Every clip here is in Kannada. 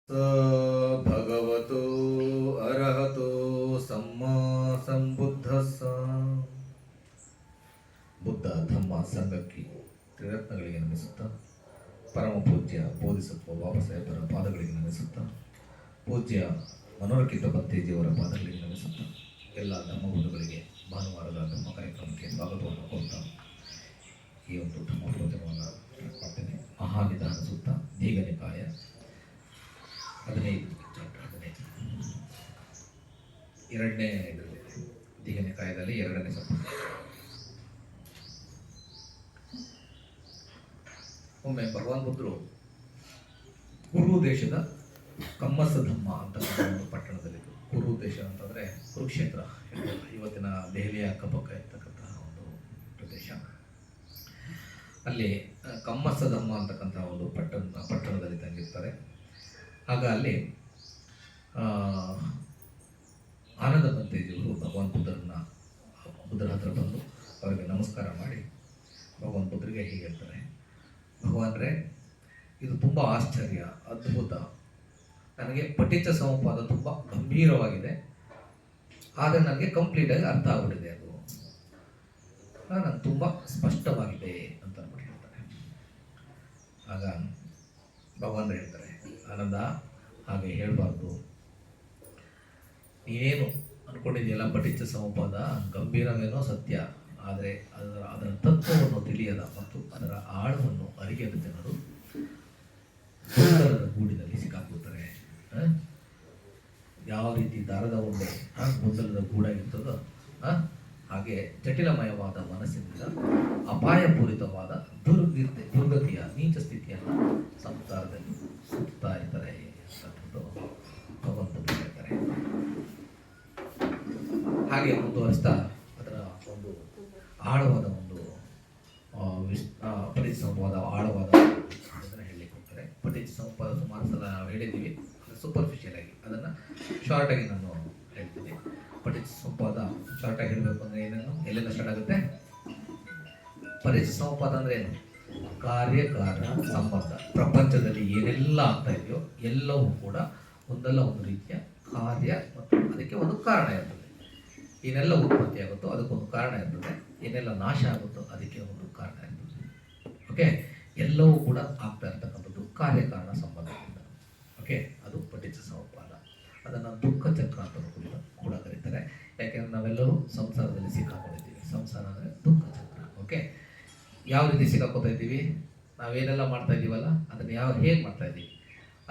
ಸ ಭಗವತೋ ಅರ್ಹತೋ ಸಮ್ಮಾ ಸಂಬುದ್ಧಸ್ಸ. ಬುದ್ಧ ಧಮ್ಮ ಸಂಘಕ್ಕೆ ತ್ರಿರತ್ನಗಳಿಗೆ ನಮಿಸುತ್ತಾ, ಪರಮ ಪೂಜ್ಯ ಬೋಧಿಸತ್ವ ಬಾಬಾ ಸಾಹೇಬರ ಪಾದಗಳಿಗೆ ನಮಿಸುತ್ತಾ, ಪೂಜ್ಯ ಮನೋರಕಿತ ಭತ್ತೇಜಿಯವರ ಪಾದಗಳಿಗೆ ನಮಿಸುತ್ತಾ, ಎಲ್ಲ ಧರ್ಮಗುರುಗಳಿಗೆ ಭಾನುವಾರದ ಧರ್ಮ ಕಾರ್ಯಕ್ರಮಕ್ಕೆ ಸ್ವಾಗತವನ್ನು ಕೊಡ್ತಾ ಈ ಒಂದು ಧರ್ಮ ಪ್ರವಚನವನ್ನು ಮಾಡ್ತೇನೆ. ಮಹಾನಿಧಾನ ಸೂತ್ರ ದೀಘನಿಕಾಯ 2ನೇ ದೀಘನಿಕಾಯದಲ್ಲಿ 2ನೇ ಸಂಪುಟ. ಒಮ್ಮೆ ಭಗವಾನ್ ಬುದ್ಧರು ಕುರು ದೇಶದ ಕಮ್ಮಸಧಮ್ಮ ಅಂತ ಒಂದು ಪಟ್ಟಣದಲ್ಲಿದ್ದು, ಕುರು ದೇಶ ಅಂತಂದರೆ ಕುರುಕ್ಷೇತ್ರ, ಇವತ್ತಿನ ದೆಹಲಿಯ ಅಕ್ಕಪಕ್ಕ ಇರ್ತಕ್ಕಂತಹ ಒಂದು ಪ್ರದೇಶ. ಅಲ್ಲಿ ಕಮ್ಮಸಧಮ್ಮ ಅಂತಕ್ಕಂತಹ ಒಂದು ಪಟ್ಟಣದಲ್ಲಿ ತಂಗಿರ್ತಾರೆ. ಆಗ ಅಲ್ಲಿ ಆನಂದ ಭತ್ತೇಜಿಯವರು ಭಗವಾನ್ ಬುದ್ಧರ ಹತ್ರ ಬಂದು ಅವರಿಗೆ ನಮಸ್ಕಾರ ಮಾಡಿ ಭಗವಾನ್ ಬುದ್ಧರಿಗೆ ಹೀಗೆ ಹೇಳ್ತಾರೆ, ಭಗವಾನ್ರೇ, ಇದು ತುಂಬ ಆಶ್ಚರ್ಯ, ಅದ್ಭುತ. ನನಗೆ ಪಠಿತ ಸಮಪಾದ ತುಂಬ ಗಂಭೀರವಾಗಿದೆ, ಆದರೆ ನನಗೆ ಕಂಪ್ಲೀಟಾಗಿ ಅರ್ಥ ಆಗ್ಬಿಟ್ಟಿದೆ. ಅದು ನನಗೆ ತುಂಬ ಸ್ಪಷ್ಟವಾಗಿದೆ ಅಂತ ಅಂದ್ಬಿಟ್ಟು ಹೇಳ್ತಾರೆ. ಆಗ ಭಗವಾನ್ರು ಹೇಳ್ತಾರೆ, ಆನಂದ, ಹಾಗೆ ಹೇಳಬಾರ್ದು. ನೀನೇನು ಅಂದ್ಕೊಂಡಿದೆಯಲ್ಲ ಪಠಿತ ಸಮಪಾದ ಗಂಭೀರವೇನೋ ಸತ್ಯ, ಆದರೆ ಅದರ ತತ್ವವನ್ನು ತಿಳಿಯದ ಮತ್ತು ಅದರ ಆಳವನ್ನು ಅರಿಯದ ಜನರು ಗೊಂದಲದ ಗೂಡಿನಲ್ಲಿ ಸಿಕ್ಕಾಕ್ಬಿಡ್ತಾರೆ. ಯಾವ ರೀತಿ ದಾರದ ಒಂದೇ ಗೊಂದಲದ ಗೂಡಾಗಿರ್ತದೋ ಹಾಗೆ ಜಟಿಲಮಯವಾದ ಮನಸ್ಸಿನಿಂದ ಅಪಾಯಪೂರಿತವಾದ ದುರ್ಗತಿಯ ನೀಚ ಸ್ಥಿತಿಯನ್ನು ಸಂಸಾರದಲ್ಲಿ ಸುತ್ತಾ ಇರ್ತಾರೆ ಅಂತ ಭಗವಂತ ಹೇಳ್ತಾರೆ. ಹಾಗೆ ಮುಂದುವರಿಸ್ತಾ ಅದರ ಒಂದು ಆಳವಾದ ಒಂದು ಪಠಿತ ಸಂವಾದ ಆಳವಾದ ಅದನ್ನು ಹೇಳಲಿಕ್ಕೆ ಹೋಗ್ತಾರೆ. ಪಠಿತ ಸಂವಾದ ಸುಮಾರು ಸಲ ನಾವು ಹೇಳಿದ್ದೀವಿ, ಸೂಪರ್ಫಿಷಿಯಲ್ ಆಗಿ. ಅದನ್ನು ಶಾರ್ಟಾಗಿ ನಾನು ಹೇಳ್ತೀನಿ. ಪಠಿತ ಸಂವಾದ ಶಾರ್ಟಾಗಿ ಹೇಳಬೇಕು ಅಂದರೆ ಏನೇನು, ಎಲ್ಲಿಂದ ಸ್ಟಾರ್ಟ್ ಆಗುತ್ತೆ? ಪಠಿತ ಸಂವಾದ ಅಂದರೆ ಏನು? ಕಾರ್ಯಕಾರಣ ಸಂಬಂಧ. ಪ್ರಪಂಚದಲ್ಲಿ ಏನೆಲ್ಲ ಆಗ್ತಾ ಇದೆಯೋ ಎಲ್ಲವೂ ಕೂಡ ಒಂದಲ್ಲ ಒಂದು ರೀತಿಯ ಕಾರ್ಯ ಮತ್ತು ಅದಕ್ಕೆ ಒಂದು ಕಾರಣ ಇರ್ತದೆ. ಏನೆಲ್ಲ ಉತ್ಪತ್ತಿ ಆಗುತ್ತೋ ಅದಕ್ಕೊಂದು ಕಾರಣ ಇರ್ತದೆ, ಏನೆಲ್ಲ ನಾಶ ಆಗುತ್ತೋ ಅದಕ್ಕೆ ಒಂದು ಕಾರಣ ಇರ್ತದೆ. ಓಕೆ, ಎಲ್ಲವೂ ಕೂಡ ಆಗ್ತಾ ಇರ್ತಕ್ಕಂಥದ್ದು ಕಾರ್ಯಕಾರಣ ಸಂಬಂಧದಿಂದ. ಓಕೆ, ಅದು ಪಠಿತ ಸಮಪಾದ. ಅದನ್ನು ದುಃಖ ಚಕ್ರ ಅಂತ ಕೂಡ ಕರೀತಾರೆ. ಯಾಕೆಂದರೆ ನಾವೆಲ್ಲರೂ ಸಂಸಾರದಲ್ಲಿ ಸಿಕ್ಕಾಕೊಂಡಿದ್ದೀವಿ. ಸಂಸಾರ ಅಂದರೆ ದುಃಖ ಚಕ್ರ. ಓಕೆ, ಯಾವ ರೀತಿ ಸಿಕ್ಕಾಕೋತಾ ಇದ್ದೀವಿ? ನಾವೇನೆಲ್ಲ ಮಾಡ್ತಾ ಇದ್ದೀವಲ್ಲ ಅದನ್ನು ಹೇಗೆ ಮಾಡ್ತಾ ಇದ್ದೀವಿ?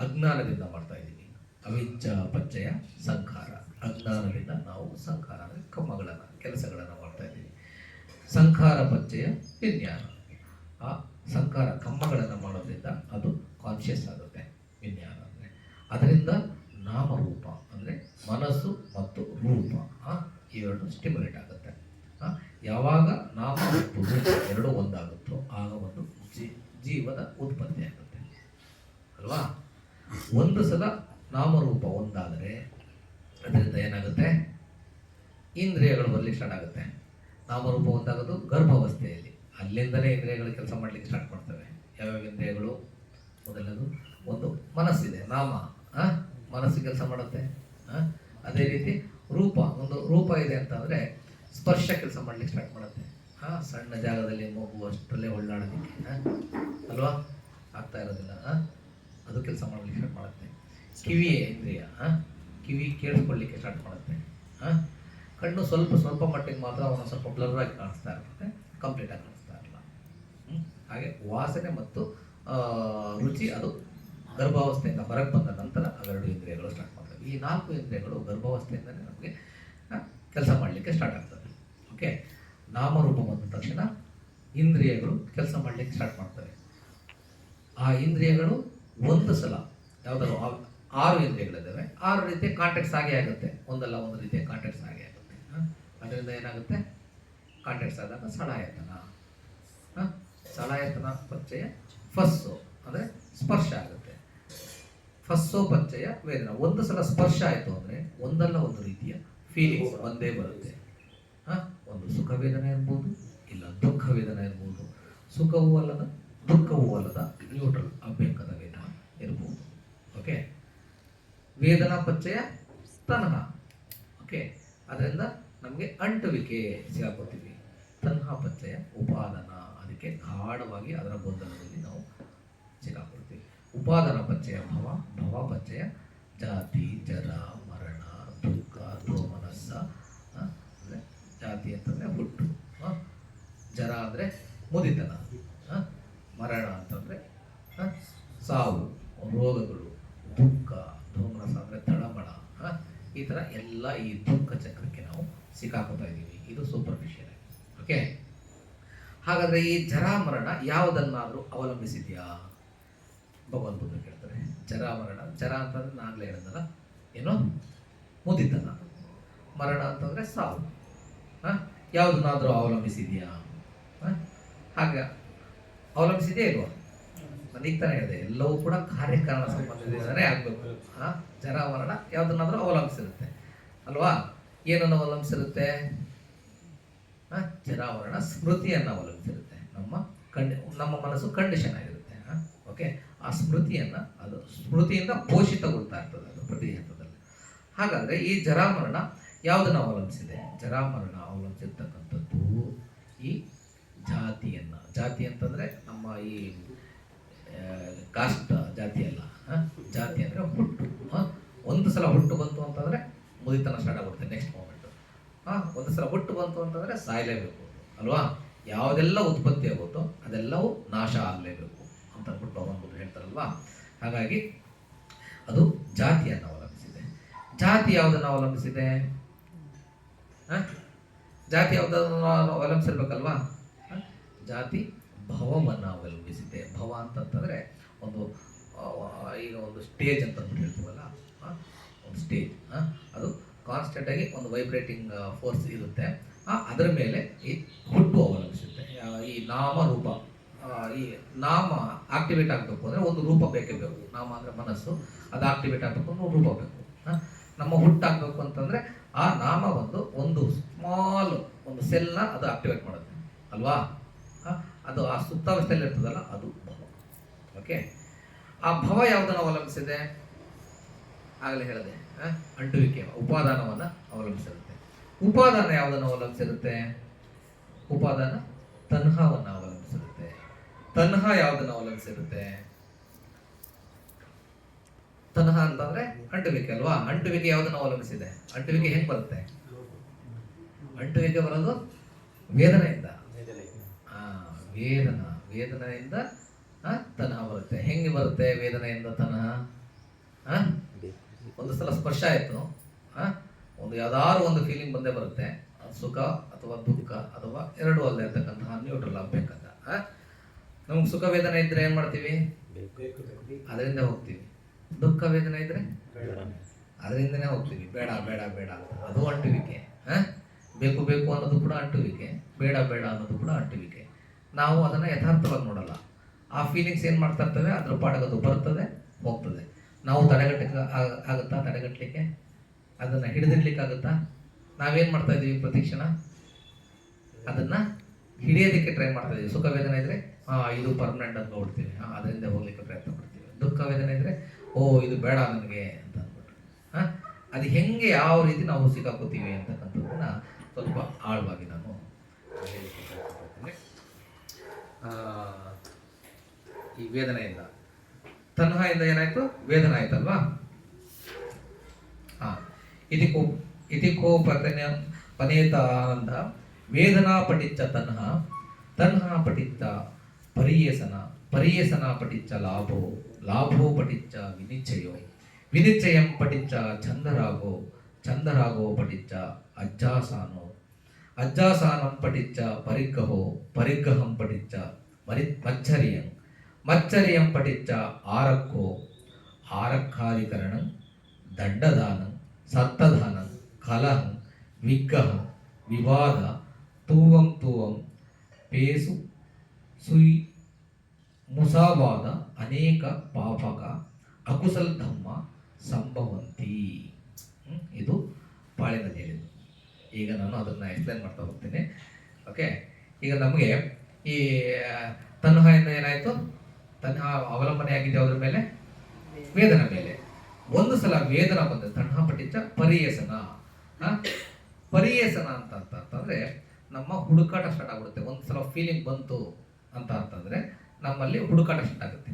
ಅಜ್ಞಾನದಿಂದ ಮಾಡ್ತಾ ಇದ್ದೀವಿ. ಅವಿದ್ಯ ಪಚ್ಚಯ ಸಂಖಾರ. ಅಜ್ಞಾನದಿಂದ ನಾವು ಸಂಖಾರ ಅಂದರೆ ಕರ್ಮಗಳನ್ನು, ಕೆಲಸಗಳನ್ನು ಮಾಡ್ತಾ ಇದ್ದೀವಿ. ಸಂಖಾರ ಪಚ್ಚಯ ವಿಜ್ಞಾನ. ಆ ಸಂಖಾರ ಕರ್ಮಗಳನ್ನು ಮಾಡೋದ್ರಿಂದ ಅದು ಕಾನ್ಷಿಯಸ್ ಆಗುತ್ತೆ. ವಿಜ್ಞಾನ ಅಂದರೆ ಅದರಿಂದ ನಾಮರೂಪ ಅಂದರೆ ಮನಸ್ಸು ಮತ್ತು ರೂಪ ಇವೆರಡು ಸ್ಟಿಮ್ಯುಲೇಟ್ ಆಗುತ್ತೆ. ಯಾವಾಗ ನಾಮ ಮತ್ತು ರೂಪ ಎರಡು ಒಂದಾಗುತ್ತೋ ಆಗ ಒಂದು ಜೀವದ ಉತ್ಪತ್ತಿ ಆಗುತ್ತೆ ಅಲ್ವಾ? ಒಂದು ಸಲ ನಾಮರೂಪ ಒಂದಾದರೆ ಅದರಿಂದ ಏನಾಗುತ್ತೆ? ಇಂದ್ರಿಯಗಳು ಬರಲಿಕ್ಕೆ ಸ್ಟಾರ್ಟ್ ಆಗುತ್ತೆ. ನಾಮರೂಪ ಒಂದಾಗೋದು ಗರ್ಭಾವಸ್ಥೆಯಲ್ಲಿ. ಅಲ್ಲಿಂದಲೇ ಇಂದ್ರಿಯಗಳು ಕೆಲಸ ಮಾಡಲಿಕ್ಕೆ ಸ್ಟಾರ್ಟ್ ಮಾಡ್ತವೆ. ಯಾವ್ಯಾವ ಇಂದ್ರಿಯಗಳು? ಮೊದಲನೇದು ಒಂದು ಮನಸ್ಸಿದೆ, ನಾಮ ಮನಸ್ಸು ಕೆಲಸ ಮಾಡುತ್ತೆ. ಅದೇ ರೀತಿ ರೂಪ, ಒಂದು ರೂಪ ಇದೆ ಅಂತಂದರೆ ಸ್ಪರ್ಶ ಕೆಲಸ ಮಾಡಲಿಕ್ಕೆ ಸ್ಟಾರ್ಟ್ ಮಾಡುತ್ತೆ. ಸಣ್ಣ ಜಾಗದಲ್ಲಿ ಅಷ್ಟರಲ್ಲೇ ಒಳ್ಳಾಡೋದಕ್ಕೆ ಅಲ್ವಾ? ಆಗ್ತಾ ಇರೋದಿಲ್ಲ, ಅದು ಕೆಲಸ ಮಾಡಲಿಕ್ಕೆ ಸ್ಟಾರ್ಟ್ ಮಾಡುತ್ತೆ. ಕಿವಿಯೇ ಇಂದ್ರಿಯ, ಕಿವಿ ಕೇಳಿಸ್ಕೊಳ್ಳಿಕ್ಕೆ ಸ್ಟಾರ್ಟ್ ಮಾಡುತ್ತೆ. ಕಣ್ಣು ಸ್ವಲ್ಪ ಮಟ್ಟಿಗೆ ಮಾತ್ರ ಅವನು ಸ್ವಲ್ಪ ಬ್ಲರ್ ಆಗಿ ಕಾಣಿಸ್ತಾ ಇರುತ್ತೆ, ಕಂಪ್ಲೀಟ್ ಆಗಿ ಕಾಣಿಸ್ತಾ ಇರಲ್ಲ. ಹಾಗೆ ವಾಸನೆ ಮತ್ತು ರುಚಿ ಅದು ಗರ್ಭಾವಸ್ಥೆಯಿಂದ ಹೊರಗೆ ಬಂದ ನಂತರ ಅವೆರಡು ಇಂದ್ರಿಯಗಳು ಸ್ಟಾರ್ಟ್ ಮಾಡ್ತವೆ. ಈ 4 ಇಂದ್ರಿಯಗಳು ಗರ್ಭಾವಸ್ಥೆಯಿಂದಲೇ ನಮಗೆ ಕೆಲಸ ಮಾಡಲಿಕ್ಕೆ ಸ್ಟಾರ್ಟ್ ಆಗ್ತದೆ. ಓಕೆ, ನಾಮರೂಪ ಬಂದ ತಕ್ಷಣ ಇಂದ್ರಿಯಗಳು ಕೆಲಸ ಮಾಡಲಿಕ್ಕೆ ಸ್ಟಾರ್ಟ್ ಮಾಡ್ತವೆ. ಆ ಇಂದ್ರಿಯಗಳು ಒಂದು ಸಲ ಯಾವುದಾದ್ರು 6 ಇಂದ್ರಿಯಗಳಿದ್ದಾವೆ, 6 ರೀತಿಯ ಕಾಂಟ್ಯಾಕ್ಟ್ಸ್ ಆಗೇ ಆಗುತ್ತೆ. ಒಂದಲ್ಲ ಒಂದು ರೀತಿಯ ಕಾಂಟ್ಯಾಕ್ಟ್ಸ್ ಆಗೇ ಆಗುತ್ತೆ. ಅದರಿಂದ ಏನಾಗುತ್ತೆ? ಕಾಂಟ್ಯಾಕ್ಟ್ಸ್ ಆದಾಗ ಸಲಾಯತನ ಪಚ್ಚಯ ಫಸ್ಸು ಅಂದರೆ ಸ್ಪರ್ಶ ಆಗುತ್ತೆ. ಫಸ್ಸೋ ಪಚ್ಚಯ ವೇದನ. ಒಂದು ಸಲ ಸ್ಪರ್ಶ ಆಯಿತು ಅಂದರೆ ಒಂದಲ್ಲ ಒಂದು ರೀತಿಯ ಫೀಲಿಂಗ್ಸ್ ಒಂದೇ ಬರುತ್ತೆ. ಒಂದು ಸುಖ ವೇದನೆ ಇರ್ಬೋದು, ಇಲ್ಲ ದುಃಖ ವೇದನೆ ಇರ್ಬೋದು. ಸುಖವೂ ಅಲ್ಲದ ದುಃಖವೂ ಅಲ್ಲದ ನ್ಯೂಟ್ರಲ್ ಅಭ್ಯಂಕದ ವೇದನೆ ಇರ್ಬೋದು. ಓಕೆ, ವೇದನಾ ಪಚ್ಚಯ ತನ್ಹ. ಓಕೆ, ಅದರಿಂದ ನಮಗೆ ಅಂಟುವಿಕೆ ಸಿಗಾಕೋತೀವಿ. ತನ್ಹ ಪಚ್ಚಯ ಉಪಾದಾನ, ಅದಕ್ಕೆ ಗಾಢವಾಗಿ ಅದರ ಗೊಂದಲದಲ್ಲಿ ನಾವು ಸಿಗಾಕೊಳ್ತೀವಿ. ಉಪಾದಾನ ಪಚ್ಚಯ ಭವ, ಭವ ಪಚ್ಚಯ ಜಾತಿ ಜರ ಮರಣ ದುಃಖ ದೋಮನಸ್ಸ. ಅಂದರೆ ಜಾತಿ ಅಂತಂದರೆ ಹುಟ್ಟು, ಜರ ಅಂದರೆ ಮುದಿತನ, ಮರಣ ಅಂತಂದರೆ ಸಾವು ರೋಗಗಳು, ದುಃಖ ದೋಮನಸ್ಸ ಅಂದರೆ ತಳಮಳ. ಈ ಥರ ಎಲ್ಲ ಈ ದುಃಖ ಚಕ್ರಕ್ಕೆ ನಾವು ಸಿಕ್ಕಾಕೋತಾ ಇದ್ದೀವಿ. ಇದು ಸೂಪರ್ಫಿಷಿಯಲ್ ಆಗಿ. ಓಕೆ, ಹಾಗಾದರೆ ಈ ಜರ ಮರಣ ಯಾವುದನ್ನಾದರೂ ಅವಲಂಬಿಸಿದೆಯಾ? ಭಗವಂತ ಬುದ್ಧ ಕೇಳ್ತಾರೆ. ಜರ ಮರಣ, ಜರ ಅಂತಂದ್ರೆ ನಾಗಲೇ ಹೇಳಿದಲ್ಲ, ಏನು ಮುದಿತನ, ಮರಣ ಅಂತಂದ್ರೆ ಸಾವು, ಯಾವುದನ್ನಾದರೂ ಅವಲಂಬಿಸಿದೆಯಾ? ಹಾಗೆ ಅವಲಂಬಿಸಿದೆಯೇ ಇಲ್ವಾ? ನನಗೆ ತಾನೇ ಹೇಳಿದೆ, ಎಲ್ಲವೂ ಕೂಡ ಕಾರ್ಯಕಾರಣ ಸಂಬಂಧದಿಂದಲೇ ಆಗಬೇಕು. ಜರ ಮರಣ ಯಾವುದನ್ನಾದರೂ ಅವಲಂಬಿಸಿರುತ್ತೆ ಅಲ್ವಾ? ಏನನ್ನು ಅವಲಂಬಿಸಿರುತ್ತೆ? ಜರಾಮರಣ ಸ್ಮೃತಿಯನ್ನು ಅವಲಂಬಿಸಿರುತ್ತೆ. ನಮ್ಮ ಮನಸ್ಸು ಕಂಡೀಷನ್ ಆಗಿರುತ್ತೆ. ಓಕೆ, ಆ ಸ್ಮೃತಿಯನ್ನು, ಅದು ಸ್ಮೃತಿಯಿಂದ ಪೋಷಿತಗೊಳ್ತಾ ಇರ್ತದೆ ಅದು ಪ್ರತಿ ಹಂತದಲ್ಲಿ. ಹಾಗಾದರೆ ಈ ಜರಾಮರಣ ಯಾವುದನ್ನು ಅವಲಂಬಿಸಿದೆ? ಜರಾಮರಣ ಅವಲಂಬಿಸಿರ್ತಕ್ಕಂಥದ್ದು ಈ ಜಾತಿಯನ್ನು. ಜಾತಿ ಅಂತಂದರೆ ನಮ್ಮ ಈ ಕಾಸ್ಟ್ ಜಾತಿ ಅಲ್ಲ. ಜಾತಿ ಅಂದರೆ ಹುಟ್ಟು. ಒಂದು ಸಲ ಹುಟ್ಟು ಬಂತು ಅಂತಂದರೆ ಮುದಿತನ ಸ್ಟಾರ್ಟ್ ಆಗುತ್ತೆ ನೆಕ್ಸ್ಟ್ ಮೂಮೆಂಟು. ಒಂದು ಸಲ ಹುಟ್ಟು ಬಂತು ಅಂತಂದರೆ ಸಾಯಲೇಬೇಕು ಅಲ್ವಾ? ಯಾವುದೆಲ್ಲ ಉತ್ಪತ್ತಿ ಆಗುತ್ತೋ ಅದೆಲ್ಲವೂ ನಾಶ ಆಗಲೇಬೇಕು ಅಂತ ಅಂದ್ಬಿಟ್ಟು ಭಗವಂತ ಹೇಳ್ತಾರಲ್ವಾ? ಹಾಗಾಗಿ ಅದು ಜಾತಿಯನ್ನು ಅವಲಂಬಿಸಿದೆ. ಜಾತಿ ಯಾವುದನ್ನು ಅವಲಂಬಿಸಿದೆ? ಜಾತಿ ಯಾವುದನ್ನು ಅವಲಂಬಿಸಿರ್ಬೇಕಲ್ವಾ? ಜಾತಿ ಭವವನ್ನು ಅವಲಂಬಿಸಿದೆ. ಭವ ಅಂತಂತಂದರೆ ಒಂದು ಈಗ ಒಂದು ಸ್ಟೇಜ್ ಅಂತ ಹೇಳ್ತೀವಲ್ಲ, ಒಂದು ಸ್ಟೇಜ್, ಅದು ಕಾನ್ಸ್ಟೆಂಟ್ ಆಗಿ ಒಂದು ವೈಬ್ರೇಟಿಂಗ್ ಫೋರ್ಸ್ ಇರುತ್ತೆ. ಅದರ ಮೇಲೆ ಈ ಹುಟ್ಟು ಅವಲಂಬಿಸುತ್ತೆ. ಈ ನಾಮ ರೂಪ, ಈ ನಾಮ ಆಕ್ಟಿವೇಟ್ ಆಗಬೇಕು ಅಂದರೆ ಒಂದು ರೂಪ ಬೇಕೇ ಬೇಕು. ನಾಮ ಅಂದರೆ ಮನಸ್ಸು, ಅದು ಆಕ್ಟಿವೇಟ್ ಆಗಬೇಕು ಅಂದ್ರೆ ರೂಪ ಬೇಕು. ನಮ್ಮ ಹುಟ್ಟಾಗಬೇಕು ಅಂತಂದರೆ ಆ ನಾಮ ಒಂದು ಸ್ಮಾಲ್ ಒಂದು ಸೆಲ್ನ ಅದು ಆಕ್ಟಿವೇಟ್ ಮಾಡುತ್ತೆ ಅಲ್ವಾ? ಅದು ಆ ಸುಪ್ತಾವಸ್ಥೆಯಲ್ಲಿ ಇರ್ತದಲ್ಲ, ಅದು ಭವ. ಓಕೆ, ಆ ಭವ ಯಾವುದನ್ನು ಅವಲಂಬಿಸಿದೆ? ಆಗಲೇ ಹೇಳಿದೆ, ಅಂಟುವಿಕೆ ಉಪಾದಾನವನ್ನು ಅವಲಂಬಿಸಿರುತ್ತೆ. ಉಪಾದಾನ ಯಾವುದನ್ನು ಅವಲಂಬಿಸಿರುತ್ತೆ? ಉಪಾದಾನ ತನ್ಹವನ್ನು ಅವಲಂಬಿಸಿರುತ್ತೆ. ತನ್ಹ ಯಾವುದನ್ನು ಅವಲಂಬಿಸಿರುತ್ತೆ? ತನ್ಹ ಅಂತಂದ್ರೆ ಅಂಟುವಿಕೆ ಅಲ್ವಾ? ಅಂಟುವಿಕೆ ಯಾವುದನ್ನು ಅವಲಂಬಿಸಿದೆ? ಅಂಟುವಿಕೆ ಹೆಂಗ್ ಬರುತ್ತೆ? ಅಂಟುವಿಕೆ ಬರೋದು ವೇದನೆಯಿಂದ. ವೇದನೆಯಿಂದ ತನಹ ಬರುತ್ತೆ. ಹೆಂಗೆ ಬರುತ್ತೆ ವೇದನೆಯಿಂದ ತನಹ? ಒಂದು ಸಲ ಸ್ಪರ್ಶ ಆಯಿತು, ಒಂದು ಯಾವ್ದಾದ್ರು ಒಂದು ಫೀಲಿಂಗ್ ಬಂದೇ ಬರುತ್ತೆ. ಸುಖ ಅಥವಾ ದುಃಖ ಅಥವಾ ಎರಡೂ ಅಲ್ಲದೆ ಇರ್ತಕ್ಕಂತಹ ನ್ಯೂಟ್ರಲ್ ಆಗ್ಬೇಕಂತ. ನಮ್ಗೆ ಸುಖ ವೇದನೆ ಇದ್ರೆ ಏನ್ ಮಾಡ್ತೀವಿ? ಅದರಿಂದ ಹೋಗ್ತೀವಿ. ದುಃಖ ವೇದನೆ ಇದ್ರೆ ಅದರಿಂದನೇ ಹೋಗ್ತೀವಿ. ಬೇಡ ಬೇಡ ಬೇಡ ಅಂತ, ಅದು ಅಂಟುವಿಕೆ. ಬೇಕು ಬೇಕು ಅನ್ನೋದು ಕೂಡ ಅಂಟುವಿಕೆ, ಬೇಡ ಬೇಡ ಅನ್ನೋದು ಕೂಡ ಅಂಟುವಿಕೆ. ನಾವು ಅದನ್ನು ಯಥಾರ್ಥವಾಗಿ ನೋಡಲ್ಲ. ಆ ಫೀಲಿಂಗ್ಸ್ ಏನು ಮಾಡ್ತಾ ಇರ್ತವೆ, ಅದ್ರ ಪಾಡಗದು ಬರ್ತದೆ ಹೋಗ್ತದೆ. ನಾವು ತಡೆಗಟ್ಟಕ್ಕೆ ಆಗುತ್ತಾ? ತಡೆಗಟ್ಟಲಿಕ್ಕೆ ಅದನ್ನು ಹಿಡಿದಿಡ್ಲಿಕ್ಕೆ ಆಗುತ್ತಾ? ನಾವೇನು ಮಾಡ್ತಾ ಇದ್ದೀವಿ ಪ್ರತಿಕ್ಷಣ? ಅದನ್ನು ಹಿಡಿಯೋದಕ್ಕೆ ಟ್ರೈ ಮಾಡ್ತಾ ಇದ್ದೀವಿ. ಸುಖ ವೇದನೆ ಇದ್ರೆ ಇದು ಪರ್ಮನೆಂಟ್ ಅಂತ ನೋಡ್ತೀವಿ, ಅದರಿಂದ ಹೋಗ್ಲಿಕ್ಕೆ ಪ್ರಯತ್ನ ಪಡ್ತೀವಿ. ದುಃಖ ವೇದನೆ ಇದ್ರೆ ಇದು ಬೇಡ ನನಗೆ ಅಂತ ಅಂದ್ಬಿಟ್ಟು ಅದು ಹೆಂಗೆ ಯಾವ ರೀತಿ ನಾವು ಸಿಕ್ಕಾಕೋತೀವಿ ಅಂತಕ್ಕಂಥದ್ದನ್ನ ಸ್ವಲ್ಪ ಆಳವಾಗಿ ನಾನು ಹೇಳಿಕ್ಕೆ ಪ್ರಯತ್ನ ಈ ವೇದನೆಯಿಂದ, ತನ್ಹದಿಂದ ಏನಾಯ್ತು? ವೇದನೆ ಆಯ್ತಲ್ವಾ? ಇತಿಕೋ ಪನೇತ ಆನಂದ ವೇದನಾ ಪಟಿಚ್ಚ ತನ್ಹ, ತನ್ಹ ಪಟಿಚ್ಚ ಪರಿಯೇಸನ, ಪರಿಯೇಸನ ಪಟಿಚ್ಚ ಲಾಭೋ, ಲಾಭೋ ಪಟಿಚ್ಚ ವಿನಿಶ್ಚಯೋ, ವಿನಿಶ್ಚಯಂ ಪಟಿಚ್ಚ ಛಂದರಾಗೋ, ಛಂದರಾಗೋ ಪಟಿಚ್ಚ ಅಜ್ಜಾಸಾನೋ, ಅಜ್ಜಾಸಾನಂ ಪಟಿಚ್ಚ ಪರಿಗ್ರಹೋ, ಪರಿಗ್ರಹಂ ಪಟಿಚ್ಚ ಮಚ್ಚರಿಯಂ, ಮಚ್ಚರಿಯಂ ಪಟಿಚ್ಚ ಆರಕ್ಕೋ, ಆರಕ್ಕಾಧಿಕರಣಂ ದಂಡದಾನಂ ಸತ್ತದಾನಂ ಕಲಹಂ ವಿಗ್ರಹಂ ವಿವಾದ ತೂವಂ ತೂವಂ ಪೇಸು ಸುಯ್ ಮುಸಾವಾದ ಅನೇಕ ಪಾಪಕ ಅಕುಸಲ್ ಧಮ್ಮ ಸಂಭವಂತಿ. ಇದು ಪಾಳಿನಲ್ಲಿ ಹೇಳಿದ್ದು. ಈಗ ನಾನು ಅದನ್ನು ಎಕ್ಸ್ಪ್ಲೇನ್ ಮಾಡ್ತಾ ಹೋಗ್ತೀನಿ. ಓಕೆ, ಈಗ ನಮಗೆ ಈ ತನ್ಹದಿಂದ ಏನಾಯಿತು? ತನ್ಹ ಅವಲಂಬನೆ ಆಗಿದೆ ಯಾವುದ್ರ ಮೇಲೆ? ವೇದನೆ ಮೇಲೆ. ಒಂದು ಸಲ ವೇದನ ಬಂದರೆ ತಣ್ಣ ಪಟ್ಟಿಚ್ಚ ಪರಿಯೇಸನ. ಪರಿಯೇಸನ ಅಂತಂದ್ರೆ ನಮ್ಮ ಹುಡುಕಾಟ ಸ್ಟಾರ್ಟ್ ಆಗ್ಬಿಡುತ್ತೆ. ಒಂದು ಸಲ ಫೀಲಿಂಗ್ ಬಂತು ಅಂತಂದ್ರೆ ನಮ್ಮಲ್ಲಿ ಹುಡುಕಾಟ ಸ್ಟಾರ್ಟ್ ಆಗುತ್ತೆ.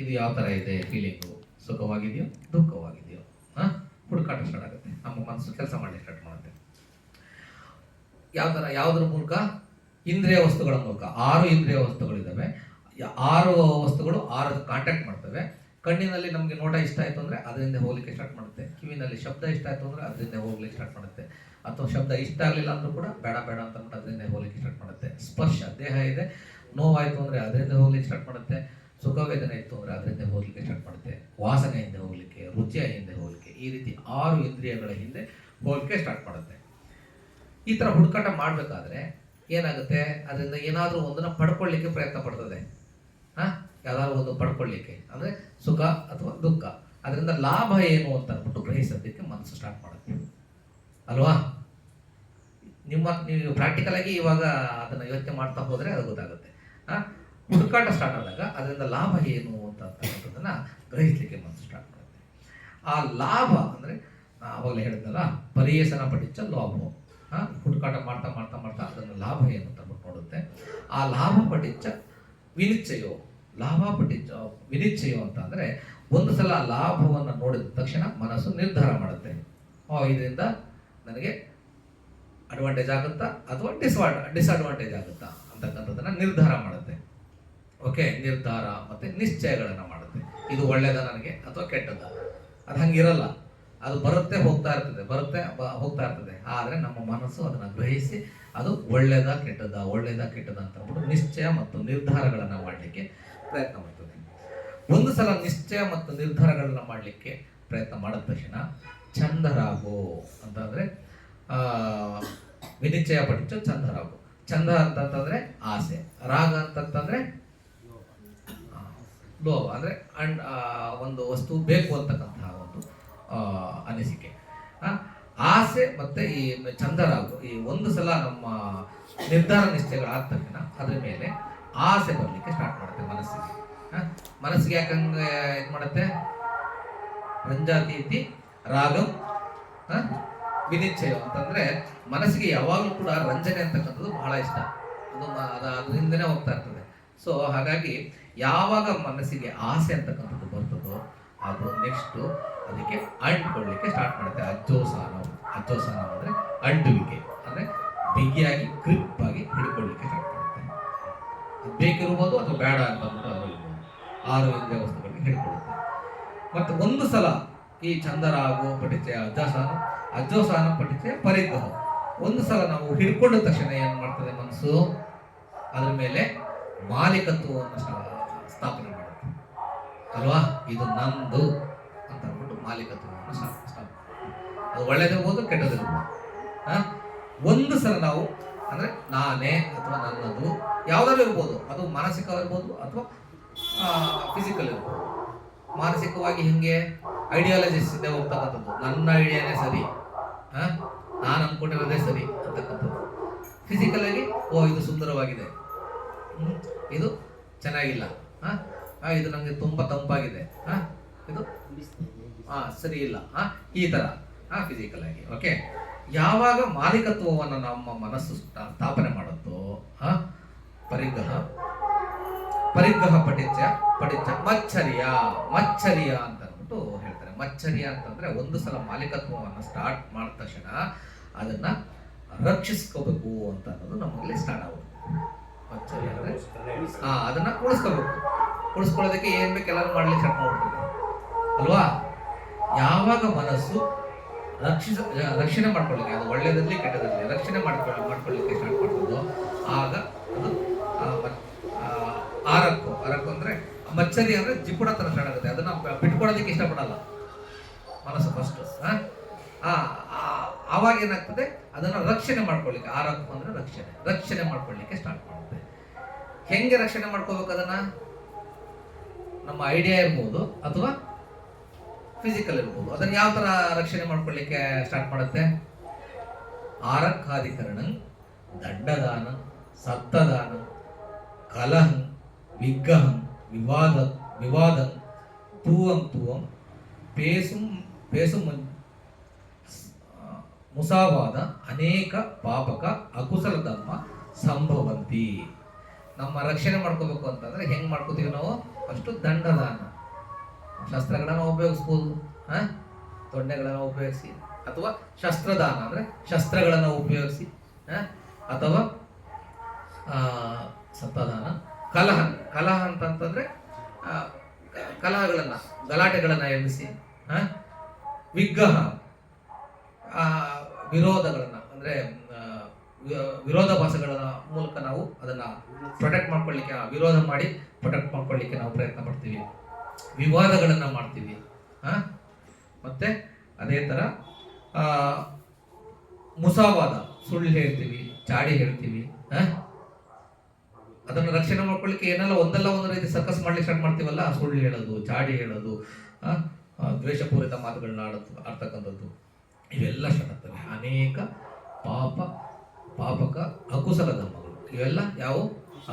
ಇದು ಯಾವ ಥರ ಇದೆ ಫೀಲಿಂಗು, ಸುಖವಾಗಿದೆಯೋ ದುಃಖವಾಗಿದೆಯೋ, ಹುಡುಕಾಟ ಸ್ಟಾರ್ಟ್ ಆಗುತ್ತೆ. ನಮ್ಮ ಮನಸ್ಸು ಕೆಲಸ ಮಾಡಲಿಕ್ಕೆ ಸ್ಟಾರ್ಟ್ ಮಾಡುತ್ತೆ. ಯಾವ ಥರ, ಯಾವುದ್ರ ಮೂಲಕ? ಇಂದ್ರಿಯ ವಸ್ತುಗಳ ಮೂಲಕ. 6 ಇಂದ್ರಿಯ ವಸ್ತುಗಳಿದ್ದಾವೆ. 6 ವಸ್ತುಗಳು 6 ಕಾಂಟ್ಯಾಕ್ಟ್ ಮಾಡ್ತವೆ. ಕಣ್ಣಿನಲ್ಲಿ ನಮಗೆ ನೋಟ ಇಷ್ಟ ಆಯಿತು ಅಂದರೆ ಅದರಿಂದ ಹೋಗ್ಲಿಕ್ಕೆ ಸ್ಟಾರ್ಟ್ ಮಾಡುತ್ತೆ. ಕಿವಿನಲ್ಲಿ ಶಬ್ದ ಇಷ್ಟ ಆಯಿತು ಅಂದರೆ ಅದರಿಂದ ಹೋಗ್ಲಿಕ್ಕೆ ಸ್ಟಾರ್ಟ್ ಮಾಡುತ್ತೆ. ಅಥವಾ ಶಬ್ದ ಇಷ್ಟ ಆಗಲಿಲ್ಲ ಅಂದರೂ ಕೂಡ ಬೇಡ ಬೇಡ ಅಂತ ಅಂದ್ಬಿಟ್ಟು ಅದರಿಂದ ಹೋಗ್ಲಿಕ್ಕೆ ಸ್ಟಾರ್ಟ್ ಮಾಡುತ್ತೆ. ಸ್ಪರ್ಶ, ದೇಹ ಇದೆ, ನೋವಾಯಿತು ಅಂದರೆ ಅದರಿಂದ ಹೋಗ್ಲಿಕ್ಕೆ ಸ್ಟಾರ್ಟ್ ಮಾಡುತ್ತೆ. ಸುಖ ವೇದನೆ ಇತ್ತು ಅಂದರೆ ಅದರಿಂದ ಹೋಗ್ಲಿಕ್ಕೆ ಸ್ಟಾರ್ಟ್ ಮಾಡುತ್ತೆ. ವಾಸನೆ ಹಿಂದೆ ಹೋಗ್ಲಿಕ್ಕೆ, ರುಚಿಯ ಹಿಂದೆ ಹೋಗ್ಲಿಕ್ಕೆ, ಈ ರೀತಿ 6 ಇಂದ್ರಿಯಗಳ ಹಿಂದೆ ಹೋಗ್ಲಿಕ್ಕೆ ಸ್ಟಾರ್ಟ್ ಮಾಡುತ್ತೆ. ಈ ಥರ ಹುಡುಕಾಟ ಮಾಡಬೇಕಾದ್ರೆ ಏನಾಗುತ್ತೆ? ಅದರಿಂದ ಏನಾದರೂ ಒಂದನ್ನು ಪಡ್ಕೊಳ್ಳಿಕ್ಕೆ ಪ್ರಯತ್ನ ಪಡ್ತದೆ. ಯಾವ್ದಾದ್ರು ಒಂದು ಪಡ್ಕೊಳ್ಳಿಕ್ಕೆ, ಅಂದರೆ ಸುಖ ಅಥವಾ ದುಃಖ, ಅದರಿಂದ ಲಾಭ ಏನು ಅಂತ ಅಂದ್ಬಿಟ್ಟು ಗ್ರಹಿಸೋದಕ್ಕೆ ಮನಸ್ಸು ಸ್ಟಾರ್ಟ್ ಮಾಡುತ್ತೆ ಅಲ್ವಾ? ನೀವು ಪ್ರಾಕ್ಟಿಕಲ್ ಆಗಿ ಇವಾಗ ಅದನ್ನು ಯೋಚನೆ ಮಾಡ್ತಾ ಹೋದರೆ ಅದು ಗೊತ್ತಾಗುತ್ತೆ. ಹುಡುಕಾಟ ಸ್ಟಾರ್ಟ್ ಆದಾಗ ಅದರಿಂದ ಲಾಭ ಏನು ಅಂತಕ್ಕಂಥದ್ದನ್ನು ಗ್ರಹಿಸಲಿಕ್ಕೆ ಮನಸ್ಸು ಸ್ಟಾರ್ಟ್ ಮಾಡುತ್ತೆ. ಆ ಲಾಭ ಅಂದರೆ ಆವಾಗಲೇ ಹೇಳಿದ್ನಲ್ಲ, ಪರಿಯೇಸನ ಪಟ್ಟಿಚ್ಚ ಲಾಭ. ಹುಡುಕಾಟ ಮಾಡ್ತಾ ಮಾಡ್ತಾ ಮಾಡ್ತಾ ಅದನ್ನು ಲಾಭ ಏನು ಅಂತ ನೋಡುತ್ತೆ. ಆ ಲಾಭ ಪಟ್ಟಿಚ್ಚ ವಿನಿಶ್ಚಯೋ, ಲಾಭ ಪಟ್ಟಿಚ್ಚ ವಿನಿಶ್ಚಯೋ ಅಂತ ಅಂದರೆ ಒಂದು ಸಲ ಲಾಭವನ್ನು ನೋಡಿದ ತಕ್ಷಣ ಮನಸ್ಸು ನಿರ್ಧಾರ ಮಾಡುತ್ತೆ. ಇದರಿಂದ ನನಗೆ ಅಡ್ವಾಂಟೇಜ್ ಆಗುತ್ತಾ ಅಥವಾ ಡಿಸ್ಅಡ್ವಾಂಟೇಜ್ ಆಗುತ್ತಾ ಅಂತಕ್ಕಂಥದ್ದನ್ನು ನಿರ್ಧಾರ ಮಾಡುತ್ತೆ. ಓಕೆ, ನಿರ್ಧಾರ ಮತ್ತು ನಿಶ್ಚಯಗಳನ್ನು ಮಾಡುತ್ತೆ. ಇದು ಒಳ್ಳೆಯದ ನನಗೆ ಅಥವಾ ಕೆಟ್ಟದ? ಅದು ಹಂಗಿರಲ್ಲ. ಅದು ಬರುತ್ತೆ ಹೋಗ್ತಾ ಇರ್ತದೆ, ಹೋಗ್ತಾ ಇರ್ತದೆ. ಆದರೆ ನಮ್ಮ ಮನಸ್ಸು ಅದನ್ನು ಗ್ರಹಿಸಿ ಅದು ಒಳ್ಳೆಯದ ಕೆಟ್ಟದ ಅಂತ ಅಂದ್ಬಿಟ್ಟು ನಿಶ್ಚಯ ಮತ್ತು ನಿರ್ಧಾರಗಳನ್ನು ಮಾಡಲಿಕ್ಕೆ ಪ್ರಯತ್ನ ಮಾಡ್ತದೆ. ಒಂದು ಸಲ ನಿಶ್ಚಯ ಮತ್ತು ನಿರ್ಧಾರಗಳನ್ನ ಮಾಡಲಿಕ್ಕೆ ಪ್ರಯತ್ನ ಮಾಡಿದ ತಕ್ಷಣ ಚಂದರಾಗು ಅಂತಂದರೆ ವಿನಿಶ್ಚಯ ಪಟ್ಟಿಚ್ಚ ಚಂದರಾಗು. ಚಂದ ಅಂತಂತಂದ್ರೆ ಆಸೆ, ರಾಗ ಅಂತಂತಂದ್ರೆ ಲೋಭ, ಅಂದರೆ ಒಂದು ವಸ್ತು ಬೇಕು ಅಂತಕ್ಕಂತಹ ಒಂದು ಅನಿಸಿಕೆ. ಆಸೆ ಮತ್ತು ಈ ಚಂದರಾಗು, ಈ ಒಂದು ಸಲ ನಮ್ಮ ನಿರ್ಧಾರ ನಿಶ್ಚಯಗಳಾದ ತಕ್ಷಣ ಅದ್ರ ಮೇಲೆ ಆಸೆ ಬರಲಿಕ್ಕೆ ಸ್ಟಾರ್ಟ್ ಮಾಡುತ್ತೆ ಮನಸ್ಸಿಗೆ. ಯಾಕಂದ್ರೆ ಇದು ಮಾಡುತ್ತೆ? ರಂಜಾತಿ ಇತಿ ರಾಗಂ ವಿನಿಶ್ಚಯ ಅಂತಂದ್ರೆ ಮನಸ್ಸಿಗೆ ಯಾವಾಗಲೂ ಕೂಡ ರಂಜನೆ ಅಂತಕ್ಕಂಥದ್ದು ಬಹಳ ಇಷ್ಟ. ಅದರಿಂದನೇ ಹೋಗ್ತಾ ಇರ್ತದೆ. ಸೊ ಹಾಗಾಗಿ ಯಾವಾಗ ಮನಸ್ಸಿಗೆ ಆಸೆ ಅಂತಕ್ಕಂಥದ್ದು ಬರ್ತದೋ ಅದು ನೆಕ್ಸ್ಟು ಅದಕ್ಕೆ ಅಂಟ್ಕೊಳ್ಳಿಕ್ಕೆ ಸ್ಟಾರ್ಟ್ ಮಾಡುತ್ತೆ. ಅಜ್ಜೋಸಾನ ಅಂದರೆ ಅಂಟುವಿಕೆ, ಅಂದರೆ ಬಿಗಿಯಾಗಿ ಗ್ರಿಪ್ ಆಗಿ ಹಿಡ್ಕೊಳ್ಳಿಕ್ಕೆ ಸ್ಟಾರ್ಟ್ ಮಾಡುತ್ತೆ. ಅದು ಬೇಕಿರ್ಬೋದು ಅಥವಾ ಬೇಡ ಅಂತ ಅಂದ್ಬಿಟ್ಟು ಅದು 6 ಇಂದ್ರಿಯ ವಸ್ತುಗಳಿಗೆ ಹಿಡ್ಕೊಳ್ಳುತ್ತೆ. ಮತ್ತು ಒಂದು ಸಲ ಈ ಚಂದರಾಗು ಪಟಿಚಯ ಅಜ್ಜೋಸಾನ ಪಟಿಚಯ ಪರಿಗ್ರಹ, ಒಂದು ಸಲ ನಾವು ಹಿಡ್ಕೊಂಡ ತಕ್ಷಣ ಏನು ಮಾಡ್ತದೆ ಮನಸ್ಸು? ಅದ್ರ ಮೇಲೆ ಮಾಲೀಕತ್ವವನ್ನು ಸ್ಥಾಪನೆ ಮಾಡುತ್ತೆ ಅಲ್ವಾ? ಇದು ನಂದು ಅಂತ ಅಂದ್ಬಿಟ್ಟು ಮಾಲೀಕತ್ವವನ್ನು ಸ್ಥಾಪನೆ. ಅದು ಒಳ್ಳೇದಿರ್ಬೋದು ಕೆಟ್ಟದಿರ್ಬೋದು. ಒಂದು ಸಲ ನಾವು ಅಂದರೆ ನಾನೇ ಅಥವಾ ನನ್ನದು ಯಾವುದಾದ್ರು ಇರ್ಬೋದು, ಅದು ಮಾನಸಿಕವಿರ್ಬೋದು ಅಥವಾ ಫಿಸಿಕಲ್ ಇರ್ಬೋದು. ಮಾನಸಿಕವಾಗಿ ಹಿಂಗೆ ಐಡಿಯಾಲಜಿಸ್ ಇದೆ ಹೋಗ್ತಕ್ಕಂಥದ್ದು, ನನ್ನ ಐಡಿಯಾನೇ ಸರಿ, ನಾನು ಅಂದ್ಕೊಂಡಿರೋದೇ ಸರಿ ಅಂತಕ್ಕಂಥದ್ದು. ಫಿಸಿಕಲ್ ಆಗಿ ಇದು ಸುಂದರವಾಗಿದೆ, ಇದು ಚೆನ್ನಾಗಿಲ್ಲ, ಇದು ನನಗೆ ತುಂಬ ತಂಪಾಗಿದೆ, ಇದು ಸರಿ ಇಲ್ಲ, ಈ ಥರ ಫಿಸಿಕಲ್ ಆಗಿ. ಓಕೆ, ಯಾವಾಗ ಮಾಲೀಕತ್ವವನ್ನು ನಮ್ಮ ಮನಸ್ಸು ಸ್ಥಾಪನೆ ಮಾಡುತ್ತೋ ಪರಿಗ್ರಹ ಪಟಿಚ್ಚ ಮಚ್ಚರ್ಯ ಅಂತ ಅಂದ್ಬಿಟ್ಟು ಹೇಳ್ತಾರೆ. ಮಚ್ಚರ್ಯ ಅಂತಂದ್ರೆ ಒಂದು ಸಲ ಮಾಲೀಕತ್ವವನ್ನು ಸ್ಟಾರ್ಟ್ ಮಾಡಿದ ತಕ್ಷಣ ಅದನ್ನ ರಕ್ಷಿಸ್ಕೋಬೇಕು ಅಂತ ಅನ್ನೋದು ನಮ್ಮಲ್ಲಿ ಸ್ಟಾರ್ಟ್ ಆಗುತ್ತೆ. ಮಚ್ಚರ್ಯ ಅಂದ್ರೆ ಅದನ್ನ ಉಳಿಸ್ಕೊಳ್ಳೋದಕ್ಕೆ ಏನ್ ಬೇಕು ಎಲ್ಲರೂ ಮಾಡ್ಲಿಕ್ಕೆ ಸ್ಟಾರ್ಟ್ ಮಾಡ್ಬಿಡ್ತದೆ ಅಲ್ವಾ? ಯಾವಾಗ ಮನಸ್ಸು ರಕ್ಷಣೆ ಮಾಡ್ಕೊಳ್ಳಿಕ್ಕೆ, ಅದು ಒಳ್ಳೆಯದಲ್ಲಿ ಕೆಟ್ಟದಲ್ಲಿ ರಕ್ಷಣೆ ಮಾಡ್ಕೊಳ್ಳಿಕ್ಕೆ ಸ್ಟಾರ್ಟ್ ಮಾಡ್ತದೋ ಆಗ ಅದು ಆರಕ್ಕು ಅಂದ್ರೆ ಮಚ್ಚರಿ ಅಂದ್ರೆ ಜಿಪುಣ ತರ ಸ್ಟಾರ್ಟ್ ಆಗುತ್ತೆ. ಅದನ್ನ ಬಿಟ್ಕೊಡೋದಕ್ಕೆ ಇಷ್ಟಪಡಲ್ಲ ಮನಸ್ಸು ಫಸ್ಟ್. ಆವಾಗ ಏನಾಗ್ತದೆ? ಅದನ್ನ ರಕ್ಷಣೆ ಮಾಡ್ಕೊಳ್ಳಿಕ್ಕೆ, ಆರಕ್ಕು ಅಂದ್ರೆ ರಕ್ಷಣೆ ಮಾಡ್ಕೊಳ್ಳಿಕ್ಕೆ ಸ್ಟಾರ್ಟ್ ಮಾಡುತ್ತೆ. ಹೆಂಗೆ ರಕ್ಷಣೆ ಮಾಡ್ಕೋಬೇಕು? ಅದನ್ನ ನಮ್ಮ ಐಡಿಯಾ ಇರ್ಬೋದು ಅಥವಾ ಫಿಸಿಕಲ್ ಇರ್ಬೋದು. ಅದನ್ನ ಯಾವ ತರ ರಕ್ಷಣೆ ಮಾಡ್ಕೊಳ್ಳಿಕ್ಕೆ ಸ್ಟಾರ್ಟ್ ಮಾಡುತ್ತೆ? ಆರಕ್ಕಾಧಿಕರಣ ದಂಡದಾನ ಸತ್ತದಾನ ಕಲಹಂ ವಿಗ್ರಹಂ ವಿವಾದಂ ತೂವಂ ಪೇಸು ಪೇಸು ಮುಸಾವಾದ ಅನೇಕ ಪಾಪಕ ಅಕುಶಲ ಧರ್ಮ ಸಂಭವಂತಿ. ನಮ್ಮ ರಕ್ಷಣೆ ಮಾಡ್ಕೋಬೇಕು ಅಂತಂದ್ರೆ ಹೆಂಗ್ ಮಾಡ್ಕೋತೀವಿ ನಾವು? ಫಸ್ಟ್ ದಂಡದಾನ, ಶಸ್ತ್ರಗಳನ್ನ ಉಪಯೋಗಿಸ್ಬೋದು, ತೊಂಡೆಗಳನ್ನ ಉಪಯೋಗಿಸಿ, ಅಥವಾ ಶಸ್ತ್ರದಾನ ಅಂದ್ರೆ ಶಸ್ತ್ರಗಳನ್ನ ಉಪಯೋಗಿಸಿ, ಅಥವಾ ಸತ್ತದಾನ. ಕಲಹ ಕಲಹ ಅಂತಂತಂದ್ರೆ ಕಲಹಗಳನ್ನ ಗಲಾಟೆಗಳನ್ನ ಎಬ್ಬಿಸಿ, ವಿಗ್ರಹ ವಿರೋಧಗಳನ್ನ ಅಂದ್ರೆ ವಿರೋಧಾಭಾಸಗಳ ಮೂಲಕ ನಾವು ಅದನ್ನ ಪ್ರೊಟೆಕ್ಟ್ ಮಾಡ್ಕೊಳ್ಳಿಕ್ಕೆ, ವಿರೋಧ ಮಾಡಿ ಪ್ರೊಟೆಕ್ಟ್ ಮಾಡ್ಕೊಳ್ಳಿಕ್ಕೆ ನಾವು ಪ್ರಯತ್ನ ಪಡ್ತೀವಿ. ವಿವಾದಗಳನ್ನ ಮಾಡ್ತೀವಿ. ಮತ್ತೆ ಅದೇ ತರ ಮುಸಾವಾದ, ಸುಳ್ಳು ಹೇಳ್ತೀವಿ, ಚಾಡಿ ಹೇಳ್ತೀವಿ. ಅದನ್ನ ರಕ್ಷಣೆ ಮಾಡ್ಕೊಳ್ಳಿಕ್ಕೆ ಏನೆಲ್ಲ ಒಂದಲ್ಲ ಒಂದು ರೀತಿ ಸರ್ಕಸ್ ಮಾಡ್ಲಿಕ್ಕೆ ಸ್ಟಾರ್ಟ್ ಮಾಡ್ತೀವಲ್ಲ, ಸುಳ್ಳು ಹೇಳೋದು, ಚಾಡಿ ಹೇಳೋದು, ದ್ವೇಷಪೂರಿತ ಮಾತುಗಳನ್ನ ಆಡ್ತಕ್ಕಂಥದ್ದು, ಇವೆಲ್ಲ ಶತತ್ತವೆ. ಅನೇಕ ಪಾಪಕ ಅಕುಶಲ ಧರ್ಮಗಳು. ಇವೆಲ್ಲ ಯಾವ